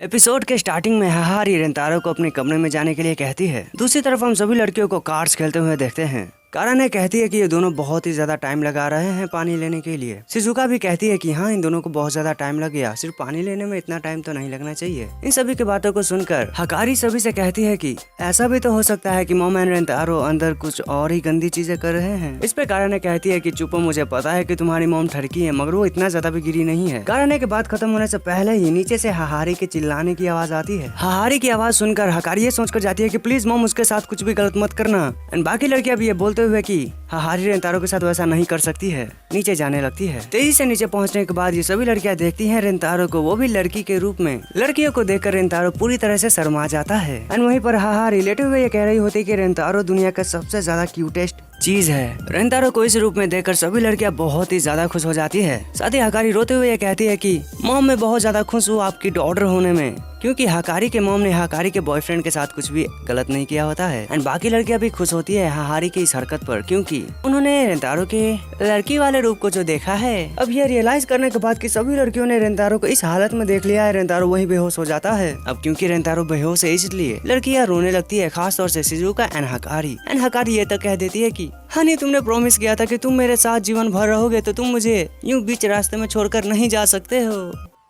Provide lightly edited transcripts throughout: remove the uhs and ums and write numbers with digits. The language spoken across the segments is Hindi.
एपिसोड के स्टार्टिंग में हाहारी रेंतारो को अपने कमरे में जाने के लिए कहती है। दूसरी तरफ हम सभी लड़कियों को कार्ड्स खेलते हुए देखते हैं। कारा ने कहती है कि ये दोनों बहुत ही ज्यादा टाइम लगा रहे हैं पानी लेने के लिए। शिजुका भी कहती है कि हाँ, इन दोनों को बहुत ज्यादा टाइम लग गया, सिर्फ पानी लेने में इतना टाइम तो नहीं लगना चाहिए। इन सभी की बातों को सुनकर हकारी सभी से कहती है कि ऐसा भी तो हो सकता है कि मॉम एंड रेंतारो अंदर कुछ और ही गंदी चीजें कर रहे हैं। इस पे कारा ने कहती है कि चुपो, मुझे पता है कि तुम्हारी मॉम ठरकी है, मगर वो इतना ज्यादा भी गिरी नहीं है। कारा ने के बात खत्म होने से पहले ही नीचे से हाहारी के चिल्लाने की आवाज आती है। हाहारी की आवाज सुनकर हकारी ये सोचकर जाती है कि प्लीज मॉम उसके साथ कुछ भी गलत मत करना। एंड बाकी लड़कियां भी ये बोलते हुए कि हाहारी रेंतारो के साथ वैसा नहीं कर सकती है, नीचे जाने लगती है। तेजी से नीचे पहुंचने के बाद ये सभी लड़कियां देखती हैं रेंतारो को, वो भी लड़की के रूप में। लड़कियों को देखकर रेंतारो पूरी तरह से शर्मा जाता है। एंड वहीं पर हाहारी लेटे हुए ये कह रही होती है कि रेंतारो दुनिया का सबसे ज्यादा क्यूटेस्ट चीज है। रेंतारो को इस रूप में देखकर सभी लड़कियां बहुत ही ज्यादा खुश हो जाती है। साथ ही हकारी रोते हुए ये कहती है कि मॉम, मैं बहुत ज्यादा खुश हूँ आपकी डॉटर होने में, क्योंकि हकारी के मॉम ने हकारी के बॉयफ्रेंड के साथ कुछ भी गलत नहीं किया होता है। एंड बाकी लड़कियां भी खुश होती है हकारी की इस हरकत पर, क्योंकि उन्होंने रेंतारो के लड़की वाले रूप को जो देखा है। अब ये रियलाइज करने के बाद कि सभी लड़कियों ने रेंतारो को इस हालत में देख लिया है, रेंतारो वहीं बेहोश हो जाता है। अब क्योंकि रेंतारो बेहोश है इसलिए लड़कियां रोने लगती है, खास तौर से शिजुका एंड हकारी। एंड हकारी ये तक कह देती है कि हनी, तुमने प्रॉमिस किया था कि तुम मेरे साथ जीवन भर रहोगे, तो तुम मुझे यूं बीच रास्ते में छोड़कर नहीं जा सकते हो।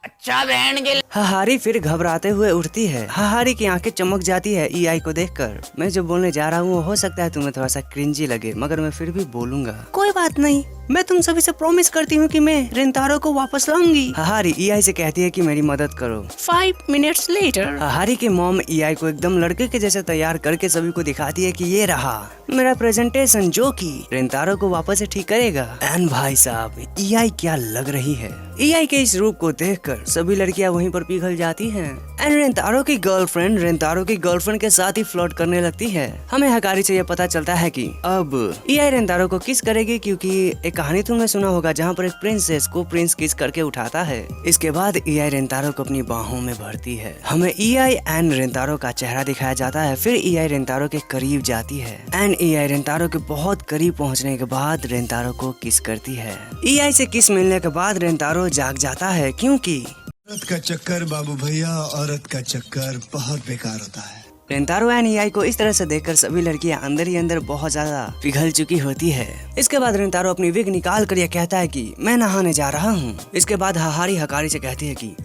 अच्छा बहन के हाहारी फिर घबराते हुए उठती है। हाहारी की आंखें चमक जाती है ईआई को देखकर। मैं जो बोलने जा रहा हूँ वो हो सकता है तुम्हें थोड़ा सा क्रिंजी लगे, मगर मैं फिर भी बोलूंगा। कोई बात नहीं, मैं तुम सभी से प्रॉमिस करती हूँ कि मैं रेंतारो को वापस लाऊंगी। हाहारी ईआई से कहती है कि मेरी मदद करो। 5 मिनट्स लेटर हाहारी की मॉम ईआई को एकदम लड़के के जैसे तैयार करके सभी को दिखाती है कि ये रहा मेरा प्रेजेंटेशन, जो कि रेंतारो को वापस से ठीक करेगा। एंड भाई साहब, ईआई क्या लग रही है। ईआई के इस रूप को देखकर सभी लड़कियां वहीं पर पिघल जाती हैं। एंड रेंतारो की गर्लफ्रेंड के साथ ही फ्लर्ट करने लगती है। हमें हकारी से यह पता चलता है कि अब ईआई रेंतारो को किस करेगी, क्योंकि एक कहानी तुमने सुना होगा जहाँ पर एक प्रिंसेस को प्रिंस किस करके उठाता है। इसके बाद ईआई रेंतारो को अपनी बाहों में भरती है। हमें ईआई एंड रेंतारो का चेहरा दिखाया जाता है। फिर ईआई रेंतारो के करीब जाती है एंड ईआई रेंतारो के बहुत करीब पहुँचने के बाद रेंतारो को किस करती है। ईआई से किस मिलने के बाद रेंतारो जाग जाता है, क्योंकि औरत का चक्कर बाबू भैया, औरत का चक्कर बहुत बेकार होता है। रेंतारो एंड ईआई को इस तरह से देखकर सभी लड़कियां अंदर ही अंदर बहुत ज्यादा पिघल चुकी होती है। इसके बाद रेंतारो अपनी विग निकाल कर यह कहता है कि मैं नहाने जा रहा हूँ। इसके बाद हाहारी हकारी से कहती है कि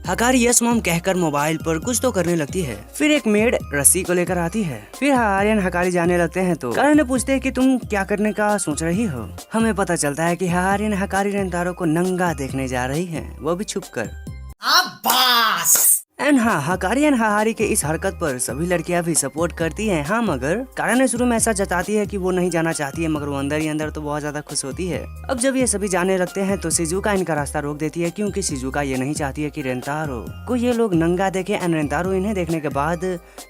हकारी यस मॉम कहकर मोबाइल पर कुछ तो करने लगती है। फिर एक मेड रस्सी को लेकर आती है। फिर हाहारी एंड हकारी जाने लगते हैं तो कारा ने पूछते हैं कि तुम क्या करने का सोच रही हो। हमें पता चलता है कि हाहारी एंड हकारी रेंतारो को नंगा देखने जा रही है, वो भी छुप कर। एंड हाँ, हकारी एंड हाहारी के इस हरकत पर सभी लड़कियां भी सपोर्ट करती हैं। हाँ, मगर कारा ने शुरू में ऐसा जताती है कि वो नहीं जाना चाहती है, मगर वो अंदर ही अंदर तो बहुत ज्यादा खुश होती है। अब जब ये सभी जाने लगते हैं तो शिजुका इनका रास्ता रोक देती है, क्योंकि शिजुका ये नहीं चाहती है कि रेंतारो को ये लोग नंगा देखे एंड रेंतारो इन्हें देखने के बाद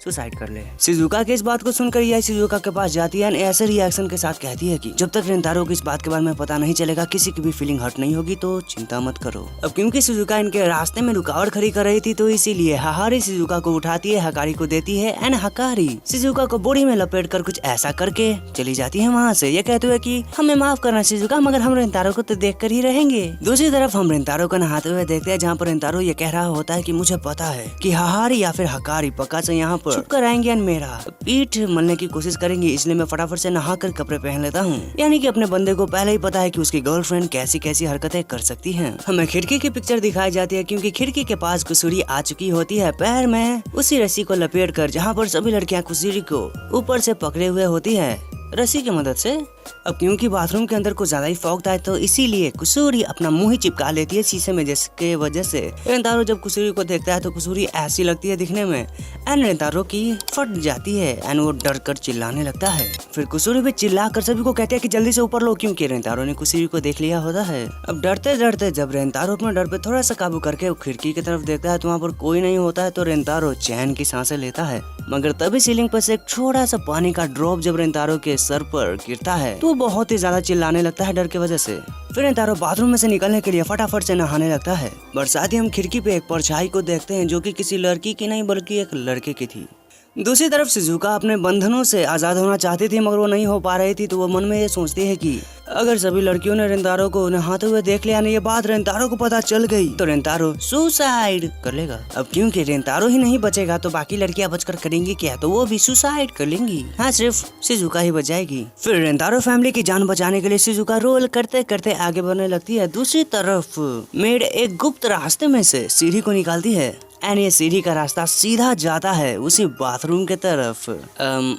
सुसाइड कर ले। शिजुका की इस बात को सुनकर यह शिजुका के पास जाती है एंड ऐसे रिएक्शन के साथ कहती है कि जब तक रेंतारो को इस बात के बारे में पता नहीं चलेगा, किसी की भी फीलिंग हर्ट नहीं होगी, तो चिंता मत करो। अब क्योंकि शिजुका इनके रास्ते में रुकावट खड़ी कर रही थी, तो इसीलिए हाहारी शिजुका को उठाती है, हकारी को देती है एंड हकारी शिजुका को बोरी में लपेट कर कुछ ऐसा करके चली जाती है वहाँ से। ये कहते हुए कि हमें माफ करना शिजुका, मगर हम रेंतारो को तो देख कर ही रहेंगे। दूसरी तरफ हम रेंतारो को नहाते हुए देखते हैं, जहाँ पर रेंतारो ये कह रहा होता है कि मुझे पता है कि हाहारी या फिर हकारी पक्का से यहाँ पर छुप कर आएंगे एंड मेरा पीठ मलने की कोशिश करेंगे, इसलिए मैं फटाफट से नहा कर कपड़े पहन लेता हूँ। यानी कि अपने बंदे को पहले ही पता है कि उसकी गर्लफ्रेंड कैसी कैसी हरकतें कर सकती है। हमें खिड़की की पिक्चर दिखाई जाती है, क्योंकि खिड़की के पास कुसूरी आ चुकी होती है पैर में उसी रस्सी को लपेट कर, जहाँ पर सभी लड़कियां कुसूरी को ऊपर से पकड़े हुए होती है रस्सी की मदद से। अब क्योंकि बाथरूम के अंदर कुछ ज्यादा ही फॉग था, तो इसीलिए कुसूरी अपना मुंह ही चिपका लेती है शीशे में, जिसके वजह से रेंतारो जब कुसूरी को देखता है तो कुसूरी ऐसी लगती है दिखने में एंड रेंतारो की फट जाती है एंड वो डर कर चिल्लाने लगता है। फिर कुसूरी भी चिल्ला कर सभी को कहते हैं कि जल्दी से ऊपर लो, क्योंकि रेंतारो ने कुसूरी को देख लिया होता है। अब डरते डरते जब रेंतारो अपने डर पे थोड़ा सा काबू करके खिड़की की तरफ देखता है तो वहाँ पर कोई नहीं होता है, तो रेंतारो चैन की सांसें लेता है। मगर तभी सीलिंग पर से एक छोटा सा पानी का ड्रॉप जब रेंतारो के सर पर गिरता है तो बहुत ही ज्यादा चिल्लाने लगता है डर की वजह से। फिर रेंतारो बाथरूम में से निकलने के लिए फटाफट से नहाने लगता है। बरसात ही हम खिड़की पे एक परछाई को देखते हैं, जो कि किसी लड़की की नहीं बल्कि एक लड़के की थी। दूसरी तरफ शिजुका अपने बंधनों से आजाद होना चाहती थी मगर वो नहीं हो पा रही थी, तो वो मन में ये सोचती है कि अगर सभी लड़कियों ने रेंतारो को नहाते हुए देख लिया, ये बात रेंतारो को पता चल गई तो रेंतारो सुसाइड कर लेगा। अब क्योंकि रेंतारो ही नहीं बचेगा तो बाकी लड़कियां बचकर करेंगी क्या, तो वो भी सुसाइड कर लेंगी। हाँ, सिर्फ शिजुका ही बच जाएगी। फिर रेंतारो फैमिली की जान बचाने के लिए शिजुका रोल करते करते आगे बढ़ने लगती है। दूसरी तरफ मेड एक गुप्त रास्ते में से सीढ़ी को निकालती है एंड ये सीढ़ी का रास्ता सीधा जाता है उसी बाथरूम के तरफ।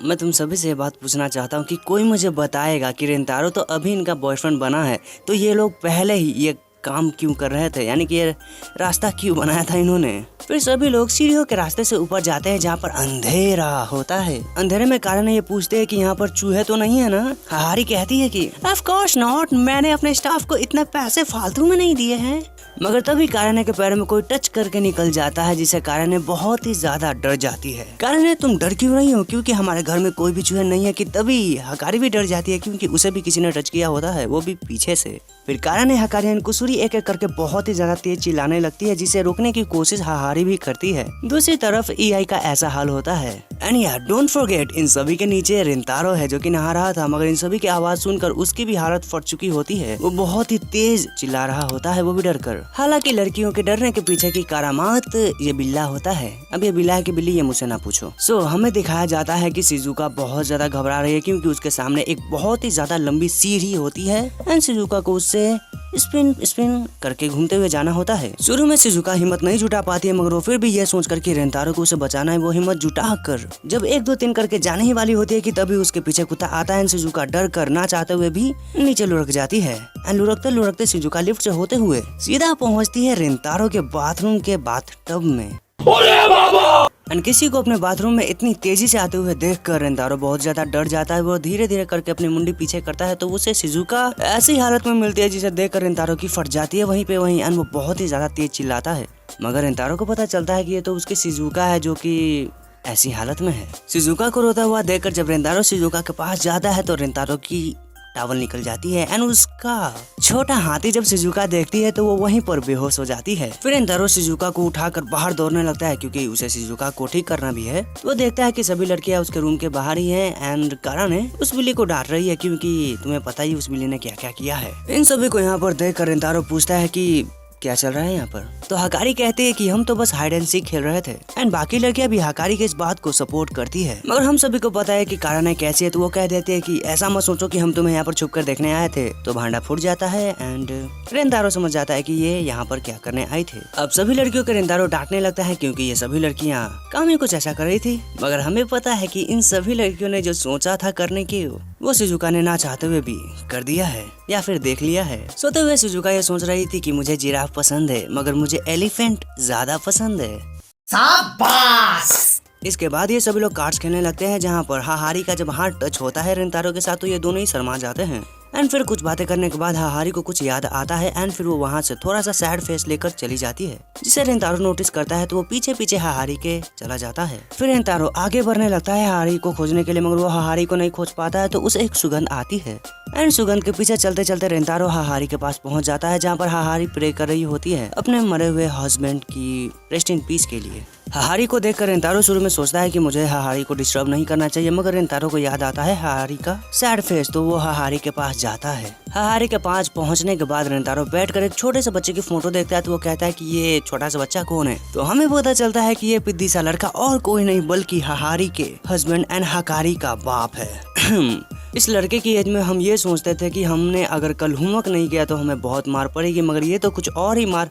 मैं तुम सभी से ये बात पूछना चाहता हूँ कि कोई मुझे बताएगा कि रेंतारो तो अभी इनका बॉयफ्रेंड बना है, तो ये लोग पहले ही ये काम क्यों कर रहे थे, यानी कि ये रास्ता क्यों बनाया था इन्होंने। फिर सभी लोग सीढ़ियों के रास्ते से ऊपर जाते हैं जहाँ पर अंधेरा होता है। अंधेरे में कारण ये पूछते हैं कि यहाँ पर चूहे तो नहीं है ना। हाहारी कहती है कि ऑफ कोर्स नॉट, मैंने अपने स्टाफ को इतने पैसे फालतू में नहीं दिए हैं। मगर तभी काराने के पैर में कोई टच करके निकल जाता है, जिसे काराने बहुत ही ज्यादा डर जाती है। काराने तुम डर क्यों रही हो, क्योंकि हमारे घर में कोई भी चूहे नहीं है। कि तभी हकारी भी डर जाती है क्योंकि उसे भी किसी ने टच किया होता है, वो भी पीछे से। फिर काराने हकारी एंड कुसुरी एक एक करके बहुत ही ज्यादा तेज चिल्लाने लगती है, जिसे रोकने की कोशिश हाहारी भी करती है। दूसरी तरफ ईआई का ऐसा हाल होता है। एंड यार डोंट फॉरगेट, इन सभी के नीचे रेंतारो है जो कि नहा रहा था, मगर इन सभी की आवाज सुनकर उसकी भी हालत फट चुकी होती है। वो बहुत ही तेज चिल्ला रहा होता है, वो भी डर कर। हालांकि लड़कियों के डरने के पीछे की करामात ये बिल्ला होता है। अब ये बिल्ला है कि बिल्ली, ये मुझसे ना पूछो। हमें दिखाया जाता है कि शिजुका बहुत ज्यादा घबरा रही है क्योंकि उसके सामने एक बहुत ही ज्यादा लंबी सीढ़ी होती है एंड शिजुका को उससे स्पिन करके घूमते हुए जाना होता है। शुरू में शिजुका हिम्मत नहीं जुटा पाती है, मगर वो फिर भी यह सोच कर कि रेंतारो को उसे बचाना है, वो हिम्मत जुटा कर जब 1 2 3 करके जाने ही वाली होती है कि तभी उसके पीछे कुत्ता आता है। शिजुका डर कर ना चाहते हुए भी नीचे लुढ़क जाती है एंड लुढ़कते लुढ़कते शिजुका लिफ्ट से होते हुए सीधा पहुंचती है रेंतारो के बाथरूम के बाथटब में। एंड किसी को अपने बाथरूम में इतनी तेजी से आते हुए देखकर रेंतारो बहुत ज्यादा डर जाता है। वो धीरे धीरे करके अपनी मुंडी पीछे करता है तो उसे शिजुका ऐसी हालत में मिलती है जिसे देखकर रेंतारो की फट जाती है वहीं पे वहीं एंड वो बहुत ही ज्यादा तेज चिल्लाता है। मगर रेंतारो को पता चलता है कि ये तो उसकी शिजुका है जो कि ऐसी हालत में है। शिजुका को रोता हुआ देखकर जब रेंतारो शिजुका के पास जाता है तो रेंतारो की टावल निकल जाती है एंड उसका छोटा हाथी जब शिजुका देखती है तो वो वहीं पर बेहोश हो जाती है। फिर रेंतारो शिजुका को उठाकर बाहर दौड़ने लगता है क्योंकि उसे शिजुका को ठीक करना भी है। तो वो देखता है कि सभी लड़कियां उसके रूम के बाहर ही हैं एंड काराने उस बिल्ली को डांट रही है क्योंकि तुम्हें पता ही उस बिल्ली ने क्या क्या किया है। इन सभी को यहाँ पर देखकर रेंतारो पूछता है कि क्या चल रहा है यहाँ पर। तो हकारी कहती है कि हम तो बस हाइड एंड सीक खेल रहे थे एंड बाकी लड़कियां भी हकारी के इस बात को सपोर्ट करती है। मगर हम सभी को पता है कि काराने कैसी है, तो वो कह देते हैं कि ऐसा मत सोचो कि हम तुम्हें यहाँ पर छुप कर देखने आए थे। तो भांडा फूट जाता है एंड रेंतारो समझ जाता है कि ये यहाँ पर क्या करने आई थे। अब सभी लड़कियों के रेंतारो डांटने लगता है क्योंकि ये सभी लड़कियाँ काम ही कुछ ऐसा कर रही थी। मगर हमें पता है कि इन सभी लड़कियों ने जो सोचा था करने की वो शिजुका ने ना चाहते हुए भी कर दिया है या फिर देख लिया है। सोते हुए शिजुका ये सोच रही थी कि मुझे जिराफ पसंद है मगर मुझे एलिफेंट ज्यादा पसंद है। शाबाश। इसके बाद ये सभी लोग कार्ड्स खेलने लगते हैं जहाँ पर हाहारी का जब हाथ टच होता है रेंतारो के साथ तो ये दोनों ही शर्मा जाते हैं एंड फिर कुछ बातें करने के बाद हाहारी को कुछ याद आता है एंड फिर वो वहाँ से थोड़ा सा सैड फेस लेकर चली जाती है, जिसे रेंतारो नोटिस करता है तो वो पीछे पीछे हाहारी के चला जाता है। फिर रेंतारो आगे बढ़ने लगता है हाहारी को खोजने के लिए, मगर वो हाहारी को नहीं खोज पाता है तो उसे एक सुगंध आती है एंड सुगंध के पीछे चलते चलते रेंतारो हाहारी के पास पहुंच जाता है जहाँ पर हाहारी प्रे कर रही होती है अपने मरे हुए हस्बैंड की रेस्ट इन पीस के लिए। हाहारी को देखकर रेंतारो शुरू में सोचता है कि मुझे हाहारी को डिस्टर्ब नहीं करना चाहिए, मगर रेंतारो को याद आता है हाहारी का सैड फेस, तो वो हाहारी के पास जाता है। हाहारी के पास पहुंचने के बाद रेंतारो बैठकर एक छोटे से बच्चे की फोटो देखता है तो वो कहता है कि ये छोटा सा बच्चा कौन है। तो हमें पता चलता है कि ये पिद्दी सा लड़का और कोई नहीं बल्कि हाहारी के हस्बैंड एंड हकारी का बाप है। इस लड़के की एज में हम ये सोचते थे कि हमने अगर कल होमवर्क नहीं किया तो हमें बहुत मार पड़ेगी, मगर ये तो कुछ और ही मार।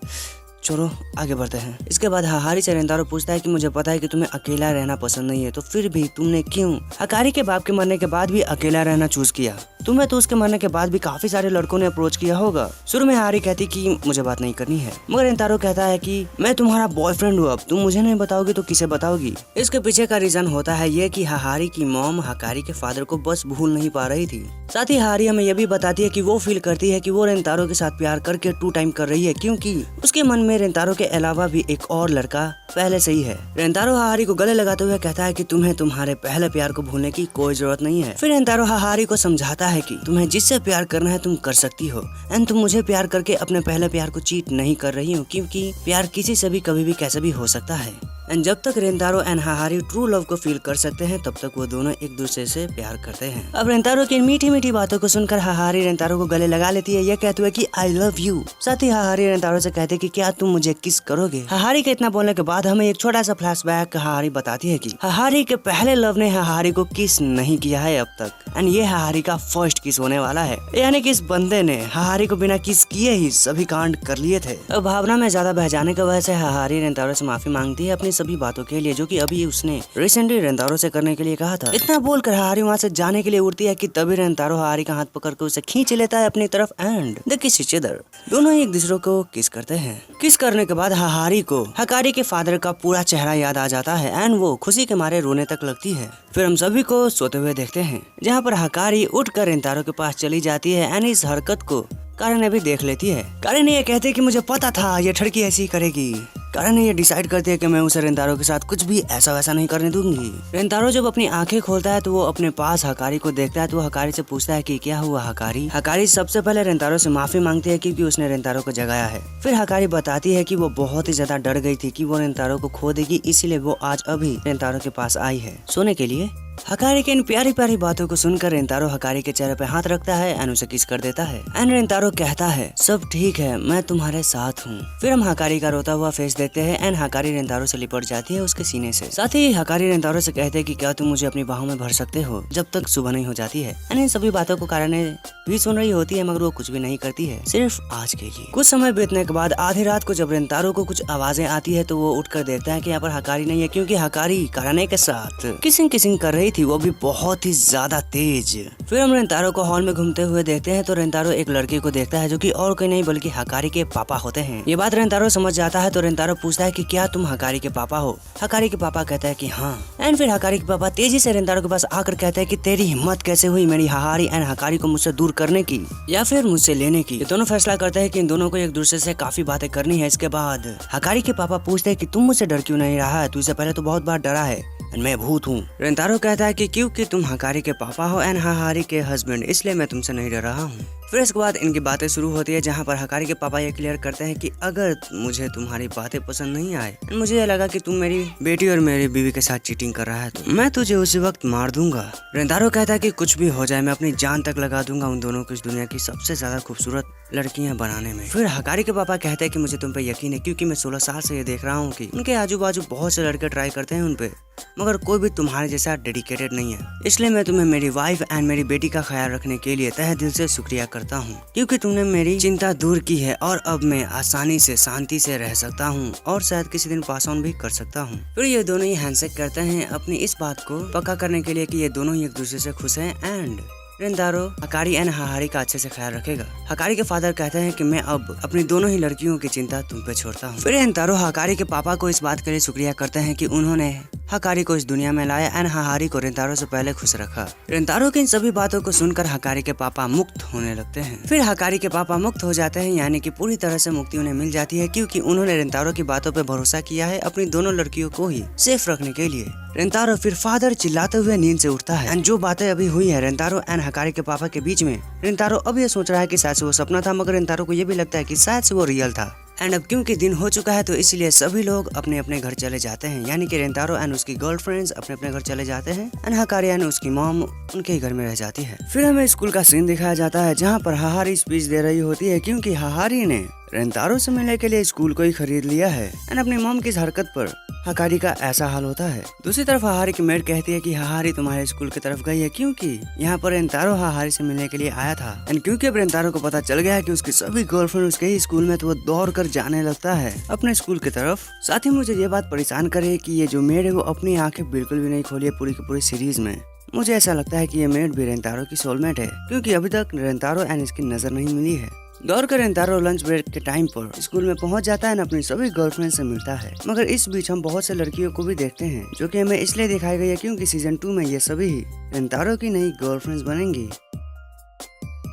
चलो आगे बढ़ते हैं। इसके बाद हाहारी से रेंतारो पूछता है कि मुझे पता है कि तुम्हें अकेला रहना पसंद नहीं है, तो फिर भी तुमने क्यों हकारी के बाप के मरने के बाद भी अकेला रहना चूज किया? तुम्हें तो उसके मरने के बाद भी काफी सारे लड़कों ने अप्रोच किया होगा। शुरू में हाहारी कहती कि मुझे बात नहीं करनी है, मगर रेंतारो कहता है कि मैं तुम्हारा बॉयफ्रेंड हूँ, अब तुम मुझे नहीं बताओगी तो किसे बताओगी। इसके पीछे का रीजन होता है ये कि हाहारी की मॉम हकारी के फादर को बस भूल नहीं पा रही थी। साथ ही हाहारी हमें यह भी बताती है कि वो फील करती है कि वो रेंतारो के साथ प्यार करके 2 टाइम कर रही है, क्योंकि उसके मन में रेंतारो के अलावा भी एक और लड़का पहले से ही है। रेंतारो हाहारी को गले लगाते हुए कहता है कि तुम्हें तुम्हारे पहले प्यार को भूलने की कोई जरूरत नहीं है। फिर रेंतारो हाहारी को समझाता है कि तुम्हें जिससे प्यार करना है तुम कर सकती हो एंड तुम मुझे प्यार करके अपने पहले प्यार को चीट नहीं कर रही हो, क्योंकि प्यार किसी से भी कभी भी कैसे भी हो सकता है। एंड जब तक रेंतारो एंड हाहारी ट्रू लव को फील कर सकते हैं तब तक वो दोनों एक दूसरे से प्यार करते हैं। अब रेंतारो की मीठी मीठी बातों को सुनकर हाहारी रेंतारो को गले लगा लेती है। यह कहते हुए कि आई लव यू। साथ ही हाहारी रेंतारो से कहते कि क्या तुम मुझे किस करोगे। हाहारी के इतना बोलने के बाद हमें एक छोटा सा फ्लैशबैक हाहारी बताती है कि हाहारी के पहले लव ने हाहारी को किस नहीं किया है अब तक, एंड ये हाहारी का फर्स्ट किस होने वाला है। यानी कि इस बंदे ने हाहारी को बिना किस किए ही सभी कांड कर लिए थे। अब भावना में ज्यादा बह जाने की वजह से हाहारी रेंतारो से माफी मांगती है अपनी सभी बातों के लिए जो कि अभी उसने रिसेंटली रेंतारो से करने के लिए कहा था। इतना बोलकर हाहारी वहाँ से जाने के लिए उड़ती है कि तभी रेंतारो हाहारी का हाथ पकड़ कर उसे खींच लेता है अपनी तरफ एंड द किस ईच अदर। दोनों ही एक दूसरे को किस करते हैं। किस करने के बाद हाहारी को हकारी के फादर का पूरा चेहरा याद आ जाता है एंड वो खुशी के मारे रोने तक लगती है। फिर हम सभी को सोते हुए देखते हैं जहाँ पर हकारी उठकर रेंतारो के पास चली जाती है एंड इस हरकत को कारे ने भी देख लेती है। कारे ने ये कहते कि मुझे पता था ये लड़की ऐसी करेगी। कारे ने ये डिसाइड करती है कि मैं उसे रेंतारो के साथ कुछ भी ऐसा वैसा नहीं करने दूंगी। रेंतारो जब अपनी आंखें खोलता है तो वो अपने पास हकारी को देखता है तो वो हकारी से पूछता है कि क्या हुआ हकारी। हकारी सबसे पहले रेंतारो से माफी मांगती है क्योंकि उसने रेंतारो को जगाया है। फिर हकारी बताती है कि वो बहुत ही ज्यादा डर गई थी कि वो रेंतारो को खो देगी, इसीलिए वो आज अभी रेंतारो के पास आई है सोने के लिए। हकारी की इन प्यारी प्यारी बातों को सुनकर रेंतारो हकारी के चेहरे पे हाथ रखता है एंड उसे किस कर देता है एंड रेंतारो कहता है सब ठीक है, मैं तुम्हारे साथ हूँ। फिर हम हकारी का रोता हुआ फेस देखते हैं एंड हकारी रेंतारो से लिपट जाती है उसके सीने से। साथ ही हकारी रेंतारो से कहते हैं कि क्या तुम मुझे अपनी बाहों में भर सकते हो जब तक सुबह नहीं हो जाती है। एंड इन सभी बातों को कारे भी सुन रही होती है मगर वो कुछ भी नहीं करती है, सिर्फ आज के लिए। कुछ समय बीतने के बाद आधी रात को जब रेंतारो को कुछ आवाजें आती है तो वो उठकर देखता है कि यहाँ पर हकारी नहीं है क्योंकि हकारी काराने के साथ किसिंग कर रही थी, वो भी बहुत ही ज्यादा तेज। फिर हम रेंतारो को हॉल में घूमते हुए देखते हैं तो रेंतारो एक लड़के को देखता है जो कि और कोई नहीं बल्कि हकारी के पापा होते हैं। ये बात रेंतारो समझ जाता है तो रेंतारो पूछता है कि क्या तुम हकारी के पापा हो। हकारी के पापा कहता है कि हाँ। एंड फिर हकारी के पापा तेजी से रेंतारो के पास आकर कहते हैं कि तेरी हिम्मत कैसे हुई मेरी हाहारी एंड हकारी को मुझसे दूर करने की या फिर मुझसे लेने की। ये दोनों फैसला करते हैं कि इन दोनों को एक दूसरे से काफी बातें करनी है। इसके बाद हकारी के पापा पूछते हैं कि तुम मुझसे डर क्यों नहीं रहा है, तू इससे पहले तो बहुत बार डरा है, मैं भूत हूँ। रेंतारो कहता है कि क्योंकि तुम हकारी के पापा हो एंड हाहारी के हस्बैंड, इसलिए मैं तुमसे नहीं डर रहा हूँ। फिर इसके बाद इनकी बातें शुरू होती है जहाँ पर हकारी के पापा ये क्लियर करते हैं कि अगर मुझे तुम्हारी बातें पसंद नहीं आए, मुझे ये लगा कि तुम मेरी बेटी और मेरी बीवी के साथ चीटिंग कर रहा है तो मैं तुझे उसी वक्त मार दूंगा। रेंतारो कहता है कि कुछ भी हो जाए मैं अपनी जान तक लगा दूंगा उन दोनों को इस दुनिया की सबसे ज्यादा खूबसूरत लड़कियां बनाने में। फिर हकारी के पापा कहते हैं कि मुझे तुम पे यकीन है क्योंकि मैं 16 साल से ये देख रहा हूँ कि उनके आजू बाजू बहुत से लड़के ट्राई करते हैं उन पे, मगर कोई भी तुम्हारे जैसा डेडिकेटेड नहीं है। इसलिए मैं तुम्हें मेरी वाइफ एंड मेरी बेटी का ख्याल रखने के लिए तहे दिल से शुक्रिया करता हूँ क्योंकि तुमने मेरी चिंता दूर की है और अब मैं आसानी से शांति से रह सकता हूँ और शायद किसी दिन पास ऑन भी कर सकता हूँ। फिर ये दोनों ही हैंडशेक करते हैं अपनी इस बात को पक्का करने के लिए कि ये दोनों ही एक दूसरे से खुश हैं एंड रेंतारो हकारी एंड हाहारी का अच्छे से ख्याल रखेगा। हकारी के फादर कहते हैं कि मैं अब अपनी दोनों ही लड़कियों की चिंता तुम पे छोड़ता हूँ। फिर रेंतारो हकारी के पापा को इस बात के लिए शुक्रिया करते हैं कि उन्होंने हकारी को इस दुनिया में लाया एंड हाहारी को रेंतारो से पहले खुश रखा। रेंतारो की इन सभी बातों को सुनकर हकारी के पापा मुक्त होने लगते हैं। फिर हकारी के पापा मुक्त हो जाते हैं यानी कि पूरी तरह से मुक्ति उन्हें मिल जाती है क्योंकि उन्होंने रेंतारो की बातों पे भरोसा किया है अपनी दोनों लड़कियों को ही सेफ रखने के लिए। रेंतारो फिर फादर चिल्लाते हुए नींद से उठता है एंड जो बातें अभी हुई है रेंतारो एंड हकारी के पापा के बीच में, रेंतारो अब ये सोच रहा है कि शायद से वो सपना था मगर रेंतारो को ये भी लगता है कि शायद से वो रियल था। एंड अब क्योंकि दिन हो चुका है तो इसलिए सभी लोग अपने अपने घर चले जाते हैं यानी कि रेंतारो एंड उसकी गर्लफ्रेंड्स अपने अपने घर चले जाते हैं एंड हकारी एंड उसकी मॉम उनके ही घर में रह जाती है। फिर हमें स्कूल का सीन दिखाया जाता है जहाँ पर हाहारी स्पीच दे रही होती है क्योंकि हाहारी ने रेंतारो से मिलने के लिए स्कूल को ही खरीद लिया है एंड अपनी मॉम की इस हरकत पर हकारी का ऐसा हाल होता है। दूसरी तरफ हाहारी की मेड कहती है कि हाहारी तुम्हारे स्कूल की तरफ गई है क्योंकि यहाँ पर रेंतारो हाहारी से मिलने के लिए आया था एंड क्योंकि अब रेंतारो को पता चल गया है कि उसकी सभी गर्लफ्रेंड उसके ही स्कूल में तो वो दौड़ कर जाने लगता है अपने स्कूल की तरफ। साथ ही मुझे ये बात परेशान करे कि ये जो मेड है वो अपनी आंखें बिल्कुल भी नहीं खोली है पूरी की पूरी सीरीज में। मुझे ऐसा लगता है कि ये मेड भी रेंतारो की सोलमेट है क्योंकि अभी तक रेंतारो एंड इसकी नजर नहीं मिली है। दौड़ कर रेंतारो लंच ब्रेक के टाइम पर स्कूल में पहुंच जाता है और अपनी सभी गर्लफ्रेंड से मिलता है मगर इस बीच हम बहुत से लड़कियों को भी देखते हैं जो कि हमें इसलिए दिखाई गई है क्योंकि सीजन 2 में ये सभी ही रेंतारो की नई गर्लफ्रेंड्स बनेंगी।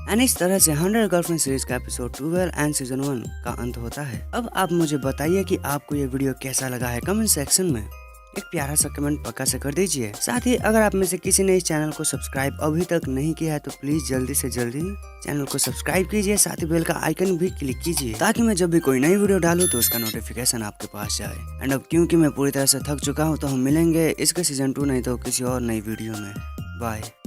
एंड इस तरह से 100 गर्लफ्रेंड सीरीज का एपिसोड 12 एंड सीजन 1 का अंत होता है। अब आप मुझे बताइए कि आपको ये वीडियो कैसा लगा है कमेंट सेक्शन में। एक प्यारा सा कमेंट पक्का से कर दीजिए। साथ ही अगर आप में से किसी ने इस चैनल को सब्सक्राइब अभी तक नहीं किया है तो प्लीज जल्दी से जल्दी चैनल को सब्सक्राइब कीजिए, साथ ही बेल का आइकन भी क्लिक कीजिए ताकि मैं जब भी कोई नई वीडियो डालूं तो उसका नोटिफिकेशन आपके पास जाए। एंड अब क्योंकि मैं पूरी तरह से थक चुका हूं तो हम मिलेंगे इसके सीजन 2 नहीं तो किसी और नई वीडियो में। बाय।